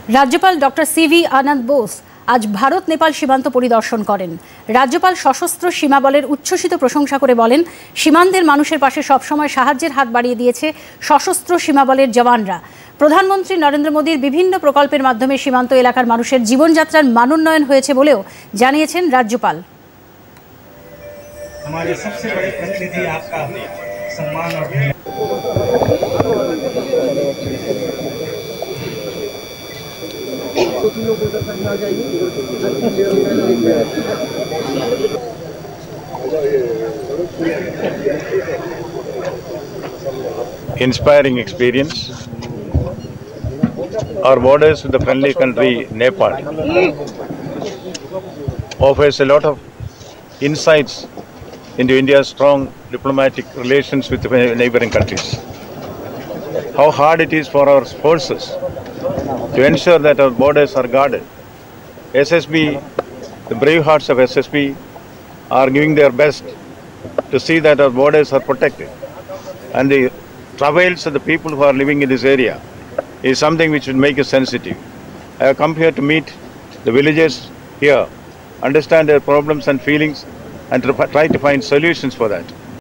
রাজ্যপাল doctor CV আনন্দ বোস আজ ভারত নেপাল সীমান্ত পরিদর্শন করেন। রাজ্যপাল সশস্ত্র সীমাবলের উচ্ছ্বসিত প্রশংসা করে বলেন, সীমান্তের মানুষের পাশে সবসময় সাহায্যের হাত বাড়িয়ে দিয়েছে সশস্ত্র সীমাবলের জওয়ানরা। প্রধানমন্ত্রী নরেন্দ্র মোদীর বিভিন্ন প্রকল্পের মাধ্যমে সীমান্ত এলাকার মানুষের জীবনযাত্রার মানোন্নয়ন হয়েছে বলেও জানিয়েছেন রাজ্যপাল। हमारे सबसे बड़े प्रतिनिधि आपका सम्मान और inspiring experience. Our borders with the friendly country Nepal offers a lot of insights into India's strong diplomatic relations with the neighboring countries. How hard it is for our forces to ensure that our borders are guarded. SSB, the brave hearts of SSB are giving their best to see that our borders are protected. And the travails of the people who are living in this area is something which should make us sensitive. I have come here to meet the villagers here, understand their problems and feelings, and to try to find solutions for that.